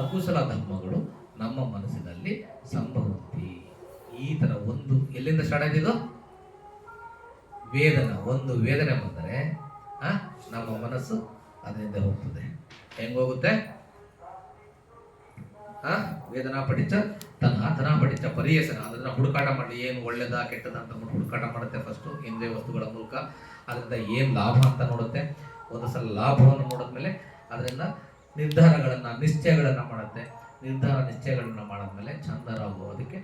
ಅಕುಶಲ ಧರ್ಮಗಳು ನಮ್ಮ ಮನಸ್ಸಿನಲ್ಲಿ ಸಂಭವಂತಿ. ಈ ತರ ಒಂದು ಎಲ್ಲಿಂದ ಸ್ಟಾರ್ಟ್ ಆಯ್ತಿದ್ದು? ವೇದನ. ಒಂದು ವೇದನೆ ಬಂದರೆ ನಮ್ಮ ಮನಸ್ಸು ಅದರಿಂದ ಹೋಗ್ತದೆ. ಹೆಂಗ್ ಹೋಗುತ್ತೆ? ವೇದನಾ ಪಡಿತ ತನ ಪಡಿತ ಪರಿಯಸನ. ಅದನ್ನ ಹುಡುಕಾಟ ಮಾಡಿ ಏನು ಒಳ್ಳೇದ ಕೆಟ್ಟದ ಅಂತ ಹುಡುಕಾಟ ಮಾಡುತ್ತೆ ಫಸ್ಟ್ ಇಂದ್ರಿಯ ವಸ್ತುಗಳ ಮೂಲಕ. ಅದರಿಂದ ಏನು ಲಾಭ ಅಂತ ನೋಡುತ್ತೆ. ಒಂದು ಸಲ ಲಾಭವನ್ನು ನೋಡಿದ್ಮೇಲೆ ಅದರಿಂದ ನಿಶ್ಚಯಗಳನ್ನ ಮಾಡುತ್ತೆ. ನಿಶ್ಚಯಗಳನ್ನ ಮಾಡಿದ್ಮೇಲೆ ಚಂದರಾಗುವುದಕ್ಕೆ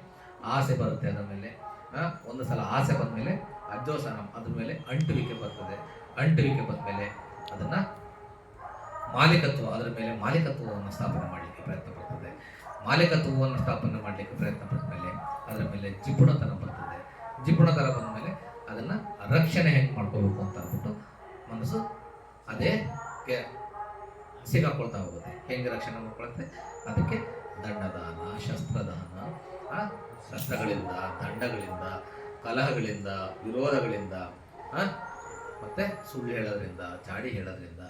ಆಸೆ ಬರುತ್ತೆ. ಅದರ ಮೇಲೆ ಒಂದು ಸಲ ಆಸೆ ಬಂದ್ಮೇಲೆ ಅಜ್ಜೋಸನ, ಅದ್ರ ಮೇಲೆ ಅಂಟುವಿಕೆ ಬರ್ತದೆ. ಅಂಟುವಿಕೆ ಬಂದ್ಮೇಲೆ ಅದನ್ನ ಮಾಲೀಕತ್ವ, ಅದರ ಮೇಲೆ ಮಾಲೀಕತ್ವವನ್ನು ಸ್ಥಾಪನೆ ಮಾಡಲಿಕ್ಕೆ ಪ್ರಯತ್ನ ಪಡ್ತದೆ. ಮಾಲೀಕತ್ವವನ್ನು ಸ್ಥಾಪನೆ ಮಾಡಲಿಕ್ಕೆ ಪ್ರಯತ್ನ ಪಟ್ಟ ಮೇಲೆ ಅದರ ಮೇಲೆ ಜಿಪುಣತನ ಬರ್ತದೆ. ಜಿಪುಣತನ ಬಂದ ಮೇಲೆ ಅದನ್ನ ರಕ್ಷಣೆ ಹೆಂಗೆ ಮಾಡ್ಕೋಬೇಕು ಅಂತ ಅಂದ್ಬಿಟ್ಟು ಮನಸ್ಸು ಅದೇ ಸಿಗಾಕೊಳ್ತಾ ಹೋಗುತ್ತೆ. ಹೆಂಗೆ ರಕ್ಷಣೆ ಮಾಡ್ಕೊಳುತ್ತೆ? ಅದಕ್ಕೆ ದಂಡದಾನ, ಶಸ್ತ್ರದಾನ, ಶಸ್ತ್ರಗಳಿಂದ, ದಂಡಗಳಿಂದ, ಕಲಹಗಳಿಂದ, ವಿರೋಧಗಳಿಂದ, ಮತ್ತೆ ಸುಳ್ಳು ಹೇಳೋದ್ರಿಂದ, ಚಾಡಿ ಹೇಳೋದ್ರಿಂದ,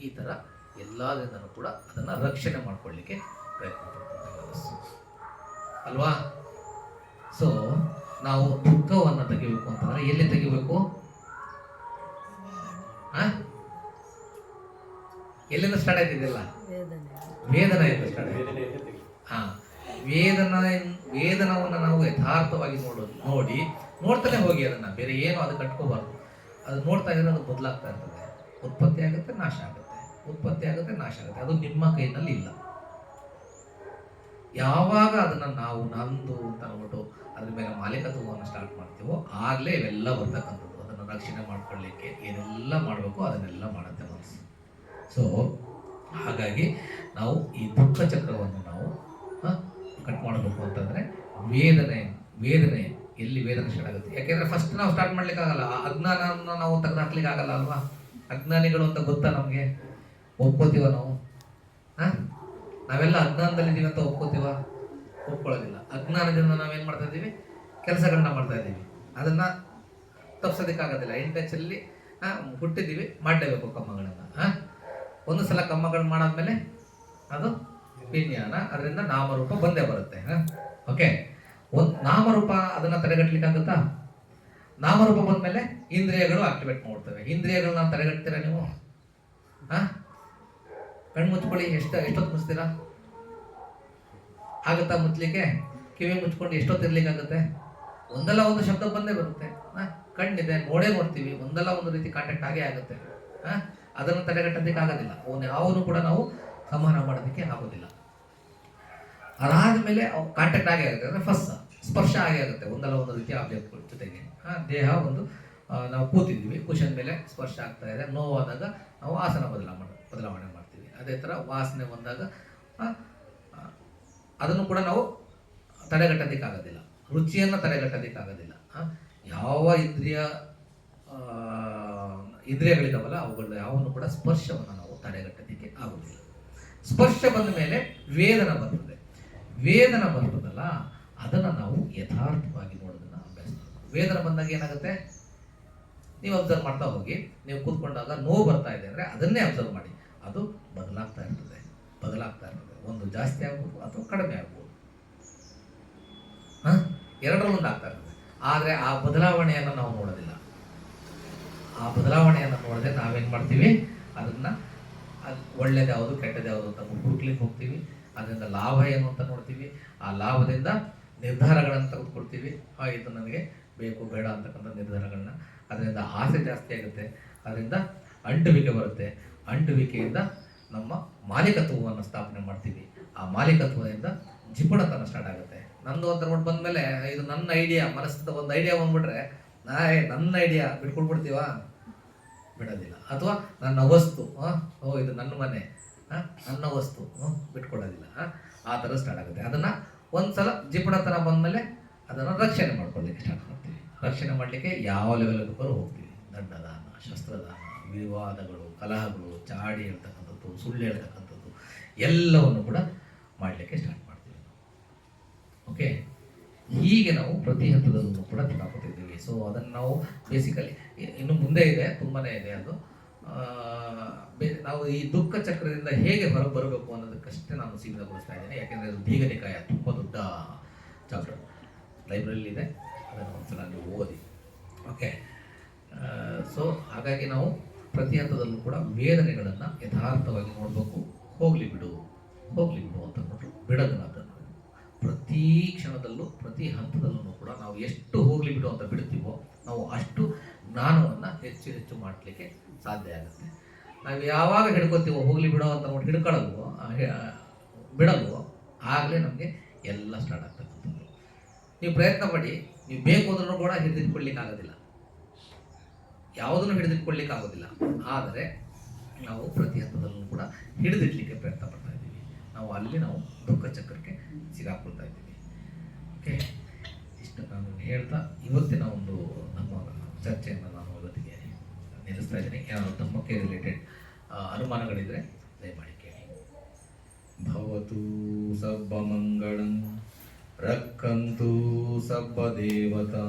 ಈ ತರ ಎಲ್ಲದರಿಂದನೂ ಕೂಡ ಅದನ್ನ ರಕ್ಷಣೆ ಮಾಡ್ಕೊಳ್ಳಿಕ್ಕೆ ಪ್ರಯತ್ನ ಪಡ್ತಾರೆ ಮನಸ್ಸು ಅಲ್ವಾ? ಸೊ ನಾವು ದುಃಖವನ್ನು ತೆಗಿಬೇಕು ಅಂತಂದ್ರೆ ಎಲ್ಲಿ ತೆಗಿಬೇಕು? ಎಲ್ಲಿಂದ ಸ್ಟಾರ್ಟ್ ಆಯ್ತಿದೆಯಲ್ಲ? ವೇದನೆಯಿಂದ ಸ್ಟಾರ್ಟ್ ಆಯ್ತು. ವೇದನವನ್ನು ನಾವು ಯಥಾರ್ಥವಾಗಿ ನೋಡ್ತಾನೆ ಹೋಗಿ. ಅದನ್ನ ಬೇರೆ ಏನು ಅದು ಕಟ್ಕೋಬಾರ್ದು. ಅದು ನೋಡ್ತಾ ಇದ್ರೆ ಅದು ಬದಲಾಗ್ತಾ ಇರ್ತದೆ. ಉತ್ಪತ್ತಿ ಆಗುತ್ತೆ, ನಾಶ ಆಗುತ್ತೆ, ಉತ್ಪತ್ತಿ ಆಗುತ್ತೆ, ನಾಶ ಆಗುತ್ತೆ. ಅದು ನಿಮ್ಮ ಕೈನಲ್ಲಿ ಇಲ್ಲ. ಯಾವಾಗ ಅದನ್ನ ನಾವು ನಂದು ಅಂತ ಅಂದ್ಬಿಟ್ಟು ಅದ್ರ ಮೇಲೆ ಮಾಲೀಕತ್ವವನ್ನು ಸ್ಟಾರ್ಟ್ ಮಾಡ್ತೀವೋ ಆಗ್ಲೇ ಇವೆಲ್ಲ ಬರ್ತಕ್ಕಂಥದ್ದು. ಅದನ್ನು ರಕ್ಷಣೆ ಮಾಡ್ಕೊಳ್ಳಿಕ್ಕೆ ಏನೆಲ್ಲ ಮಾಡಬೇಕು ಅದನ್ನೆಲ್ಲ ಮಾಡುತ್ತೆ ಮನಸ್ಸು. ಸೊ ಹಾಗಾಗಿ ನಾವು ಈ ದುಃಖ ಚಕ್ರವನ್ನು ನಾವು ಕಟ್ ಮಾಡಬೇಕು ಅಂತಂದ್ರೆ ವೇದನೆ ಎಲ್ಲಿ ವೇದನೆ ಸ್ಟಾರ್ಟ್ ಆಗುತ್ತೆ. ಯಾಕೆಂದ್ರೆ ಫಸ್ಟ್ ನಾವು ಸ್ಟಾರ್ಟ್ ಮಾಡ್ಲಿಕ್ಕೆ ಆಗಲ್ಲ. ಅಜ್ಞಾನವನ್ನು ನಾವು ತೆಗೆದು ಹಾಕ್ಲಿಕ್ಕೆ ಆಗಲ್ಲ ಅಲ್ವಾ? ಅಜ್ಞಾನಿಗಳು ಅಂತ ಗೊತ್ತಾ ನಮ್ಗೆ? ಒಪ್ಕೋತೀವ ನಾವು? ನಾವೆಲ್ಲ ಅಜ್ಞಾನದಲ್ಲಿದ್ದೀವಿ ಅಂತ ಒಪ್ಕೋತೀವ? ಒಪ್ಕೊಳ್ಳೋದಿಲ್ಲ. ಅಜ್ಞಾನದಿಂದ ನಾವೇನ್ ಮಾಡ್ತಾ ಇದ್ದೀವಿ? ಕೆಲಸಗಳನ್ನ ಮಾಡ್ತಾ ಇದ್ದೀವಿ. ಅದನ್ನ ತಪ್ಪಿಸೋದಕ್ಕಾಗೋದಿಲ್ಲ. ಇಂಟೆನ್ಷನ್ಲಿ ಹುಟ್ಟಿದ್ದೀವಿ, ಮಾಡಲೇಬೇಕು ಕರ್ಮಗಳನ್ನ. ಒಂದು ಸಲ ಕರ್ಮಗಳು ಮಾಡಾದ್ಮೇಲೆ ಅದು ವಿಜ್ಞಾನ, ಅದರಿಂದ ನಾಮರೂಪ ಬಂದೇ ಬರುತ್ತೆ. ಓಕೆ, ಒಂದು ನಾಮರೂಪ ಅದನ್ನ ತಡೆಗಟ್ಟಲಿಕ್ಕಾಗುತ್ತಾ? ನಾಮರೂಪ ಬಂದ್ಮೇಲೆ ಇಂದ್ರಿಯಗಳು ಆಕ್ಟಿವೇಟ್ ಮಾಡ್ತವೆ. ಇಂದ್ರಿಯಗಳನ್ನ ತಡೆಗಟ್ತೀರಾ ನೀವು? ಕಣ್ಣು ಮುಚ್ಕೊಳ್ಳಿ. ಎಷ್ಟೊತ್ತು ಮುಚ್ತೀರಾ? ಆಗುತ್ತಾ ಮುಚ್ಲಿಕ್ಕೆ? ಕಿವಿ ಮುಚ್ಕೊಂಡು ಎಷ್ಟೊತ್ತು ಇರ್ಲಿಕ್ಕಾಗುತ್ತೆ? ಒಂದಲ್ಲ ಒಂದು ಶಬ್ದ ಬಂದೇ ಬರುತ್ತೆ. ಕಣ್ಣಿದೆ, ನೋಡ್ತೀವಿ, ಒಂದಲ್ಲ ಒಂದು ರೀತಿ ಕಾಂಟ್ಯಾಕ್ಟ್ ಆಗೇ ಆಗುತ್ತೆ. ಅದನ್ನು ತಡೆಗಟ್ಟೋದಕ್ಕೆ ಆಗೋದಿಲ್ಲ. ಯಾವನು ಕೂಡ ನಾವು ಸಂವಹನ ಮಾಡೋದಕ್ಕೆ ಆಗೋದಿಲ್ಲ. ಅದಾದ್ಮೇಲೆ ಕಾಂಟ್ಯಾಕ್ಟ್ ಆಗೇ ಆಗುತ್ತೆ. ಅಂದ್ರೆ ಫಸ್ಟ್ ಸ್ಪರ್ಶ ಆಗೇ ಆಗುತ್ತೆ ಒಂದಲ್ಲ ಒಂದು ರೀತಿ ಆಬ್ಜೆಕ್ಟ್ ಜೊತೆಗೆ. ದೇಹ ಒಂದು ನಾವು ಕೂತಿದ್ವಿ, ಕುಶನ್ ಮೇಲೆ ಸ್ಪರ್ಶ ಆಗ್ತಾ ಇದೆ. ನೋವಾದಾಗ ನಾವು ಆಸನ ಬದಲಾವಣೆ ಮಾಡ್ತೀವಿ. ಅದೇ ಥರ ವಾಸನೆ ಬಂದಾಗ ಅದನ್ನು ಕೂಡ ನಾವು ತಡೆಗಟ್ಟೋದಕ್ಕಾಗೋದಿಲ್ಲ. ರುಚಿಯನ್ನು ತಡೆಗಟ್ಟೋದಕ್ಕಾಗೋದಿಲ್ಲ. ಯಾವ ಇಂದ್ರಿಯಗಳಿದಾವಲ್ಲ ಅವುಗಳ ಯಾವನ್ನು ಕೂಡ ಸ್ಪರ್ಶವನ್ನು ನಾವು ತಡೆಗಟ್ಟೋದಕ್ಕೆ ಆಗೋದಿಲ್ಲ. ಸ್ಪರ್ಶ ಬಂದ ಮೇಲೆ ವೇದನ ಬರ್ತದೆ. ವೇದನ ಬರ್ತದಲ್ಲ, ಅದನ್ನು ನಾವು ಯಥಾರ್ಥವಾಗಿ ನೋಡೋದನ್ನ ಅಭ್ಯಾಸ ಮಾಡಬೇಕು. ವೇದನ ಬಂದಾಗ ಏನಾಗುತ್ತೆ? ನೀವು ಅಬ್ಸರ್ವ್ ಮಾಡ್ತಾ ಹೋಗಿ. ನೀವು ಕೂತ್ಕೊಂಡಾಗ ನೋವು ಬರ್ತಾ ಇದೆ ಅಂದರೆ ಅದನ್ನೇ ಅಬ್ಸರ್ವ್ ಮಾಡಿ. ಅದು ಬದಲಾಗ್ತಾ ಇರ್ತದೆ. ಒಂದು ಜಾಸ್ತಿ ಆಗ್ಬೋದು ಅಥವಾ ಕಡಿಮೆ ಆಗ್ಬೋದು. ಎರಡರ ಒಂದು ಆಗ್ತಾ ಇರ್ತದೆ. ಆದರೆ ಆ ಬದಲಾವಣೆಯನ್ನು ನಾವು ನೋಡೋದಿಲ್ಲ. ಆ ಬದಲಾವಣೆಯನ್ನು ನೋಡದೆ ನಾವೇನು ಮಾಡ್ತೀವಿ, ಅದನ್ನು ಅದು ಒಳ್ಳೇದು ಯಾವುದು ಕೆಟ್ಟದ್ದು ಯಾವುದು ಅಂತ ಹುಡುಕ್ಲಿಕ್ಕೆ ಹೋಗ್ತೀವಿ. ಅದರಿಂದ ಲಾಭ ಏನು ಅಂತ ನೋಡ್ತೀವಿ. ಆ ಲಾಭದಿಂದ ನಿರ್ಧಾರಗಳನ್ನು ತೆಗೆದುಕೊಳ್ತೀವಿ. ಇದು ನನಗೆ ಬೇಕು ಬೇಡ ಅಂತಕ್ಕಂಥ ನಿರ್ಧಾರಗಳನ್ನ. ಅದರಿಂದ ಆಸೆ ಜಾಸ್ತಿ ಆಗುತ್ತೆ. ಅದರಿಂದ ಅಂಟುವಿಕೆ ಬರುತ್ತೆ. ಅಂಟುವಿಕೆಯಿಂದ ನಮ್ಮ ಮಾಲೀಕತ್ವವನ್ನು ಸ್ಥಾಪನೆ ಮಾಡ್ತೀವಿ. ಆ ಮಾಲೀಕತ್ವದಿಂದ ಜಿಪುಣತನ ಸ್ಟಾರ್ಟ್ ಆಗುತ್ತೆ. ನಂದು ಅಂತ ನೋಡಿ ಬಂದಮೇಲೆ ಇದು ನನ್ನ ಐಡಿಯಾ, ಮನಸ್ಸಿಂದ ಒಂದು ಐಡಿಯಾ ಬಂದ್ಬಿಟ್ರೆ ನನ್ನ ಐಡಿಯಾ ಬಿಟ್ಕೊಳ್ಬಿಡ್ತೀವ, ಬಿಡೋದಿಲ್ಲ. ಅಥವಾ ನನ್ನ ವಸ್ತು, ಇದು ನನ್ನ ಮನೆ, ನನ್ನ ವಸ್ತು ಬಿಟ್ಕೊಡೋದಿಲ್ಲ. ಆ ಥರ ಸ್ಟಾರ್ಟ್ ಆಗುತ್ತೆ. ಅದನ್ನು ಒಂದ್ಸಲ ಜಿಪುಣತನ ಬಂದಮೇಲೆ ಅದನ್ನು ರಕ್ಷಣೆ ಮಾಡ್ಕೊಳ್ಳಿಕ್ಕೆ ಸ್ಟಾರ್ಟ್ ಮಾಡ್ತೀವಿ. ರಕ್ಷಣೆ ಮಾಡಲಿಕ್ಕೆ ಯಾವ ಲೆವೆಲ್ಗೂ ಹೋಗ್ತೀವಿ. ದಂಡದಾನ, ಶಸ್ತ್ರದಾನ, ವಿವಾದಗಳು, ಕಲಹಗಳು, ಚಾಡಿ ಹೇಳ್ತಕ್ಕಂಥದ್ದು, ಸುಳ್ಳು ಹೇಳ್ತಕ್ಕಂಥದ್ದು ಎಲ್ಲವನ್ನು ಕೂಡ ಮಾಡಲಿಕ್ಕೆ ಸ್ಟಾರ್ಟ್ ಮಾಡ್ತೀವಿ. ಓಕೆ, ಹೀಗೆ ನಾವು ಪ್ರತಿ ಹಂತದಲ್ಲೂ ಕೂಡ ತಿಳ್ಕೊತಿದ್ದೀವಿ. ಸೊ ಅದನ್ನು ನಾವು ಬೇಸಿಕಲಿ ಇನ್ನು ಮುಂದೆ ಇದೆ, ತುಂಬಾ ಇದೆ ಅದು. ನಾವು ಈ ದುಃಖ ಚಕ್ರದಿಂದ ಹೇಗೆ ಹೊರಗೆ ಬರಬೇಕು ಅನ್ನೋದಕ್ಕಷ್ಟೇ ನಾನು ಸೀಮಿತಗೊಳಿಸ್ತಾ ಇದ್ದೇನೆ. ಯಾಕೆಂದರೆ ಅದು ದೀರ್ಘನಿಕಾಯ, ತುಂಬ ದೊಡ್ಡ ಚಾಪ್ಟರ್, ಲೈಬ್ರರಿಲಿ ಇದೆ, ಅದನ್ನು ಒಂದ್ಸಲ ನೀವು ಓದಿ. ಓಕೆ, ಸೊ ಹಾಗಾಗಿ ನಾವು ಪ್ರತಿ ಹಂತದಲ್ಲೂ ಕೂಡ ವೇದನೆಗಳನ್ನು ಯಥಾರ್ಥವಾಗಿ ನೋಡಬೇಕು. ಹೋಗಲಿ ಬಿಡು ಅಂತ ಅಂದ್ಬಿಟ್ಟು ಬಿಡೋದನ್ನ ಪ್ರತಿ ಕ್ಷಣದಲ್ಲೂ ಪ್ರತಿ ಹಂತದಲ್ಲೂ ಕೂಡ ನಾವು ಎಷ್ಟು ಹೋಗಲಿ ಬಿಡು ಅಂತ ಬಿಡ್ತೀವೋ ನಾವು ಅಷ್ಟು ಜ್ಞಾನವನ್ನು ಹೆಚ್ಚು ಹೆಚ್ಚು ಮಾಡಲಿಕ್ಕೆ ಸಾಧ್ಯ ಆಗುತ್ತೆ. ನಾವು ಯಾವಾಗ ಹಿಡ್ಕೊತೀವೋ ಹೋಗಲಿ ಬಿಡೋ ಅಂತ ನೋಡಿ ಹಿಡ್ಕೊಳ್ಳಲ್ವೋ ಬಿಡಲ್ವೋ ಆಗಲೇ ನಮಗೆ ಎಲ್ಲ ಸ್ಟಾರ್ಟ್ ಆಗ್ತಕ್ಕಂಥದ್ದು. ನೀವು ಪ್ರಯತ್ನ ಪಡಿ, ನೀವು ಬೇಕು ಅಂದ್ರೂ ಕೂಡ ಹಿಡಿದಿಟ್ಕೊಳ್ಳಿಕ್ಕೆ ಆಗೋದಿಲ್ಲ, ಯಾವುದನ್ನು ಹಿಡಿದಿಟ್ಕೊಳ್ಳಿಕ್ಕೆ ಆಗೋದಿಲ್ಲ. ಆದರೆ ನಾವು ಪ್ರತಿ ಹಂತದಲ್ಲೂ ಕೂಡ ಹಿಡಿದಿಡ್ಲಿಕ್ಕೆ ಪ್ರಯತ್ನ ಪಡ್ತಾ ಇದ್ದೀವಿ. ಅಲ್ಲಿ ನಾವು ದುಃಖ ಚಕ್ರಕ್ಕೆ ಸಿಗಾಕೊಳ್ತಾ ಇದ್ದೀವಿ. ಓಕೆ, ಇಷ್ಟು ನಾನು ಹೇಳ್ತಾ ಇವತ್ತಿನ ಒಂದು ನಮ್ಮ ಚರ್ಚೆಯನ್ನು ನಾನು ಇವತ್ತಿಗೆ ನಿಲ್ಲಿಸ್ತಾ ಇದ್ದೀನಿ. ಏನಾದರೂ ಧರ್ಮಕ್ಕೆ ರಿಲೇಟೆಡ್ ಅನುಮಾನಗಳಿದ್ರೆ ದಯಮಾಡಿ ಕೇಳಿ. ಭವತು ಸಬ್ಬ ಮಂಗಳಂ ರಕ್ಕಂತು ಸಬ್ಬ ದೇವತಾ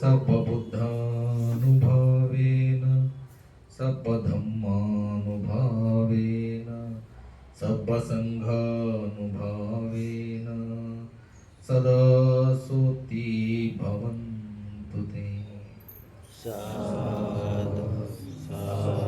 ಸಬ್ಬ ಬುದ್ಧಾನುಭಾವೇನ ಸಬ್ಬ ಧಮ್ಮಾನುಭಾವೇನ ಸಬ್ಬ ಸಂಘಾನುಭಾವೇನ ಸದಾ ಸೋತಿ ಭವಂತು ತೇ. ಸಾಧು ಸಾಧು.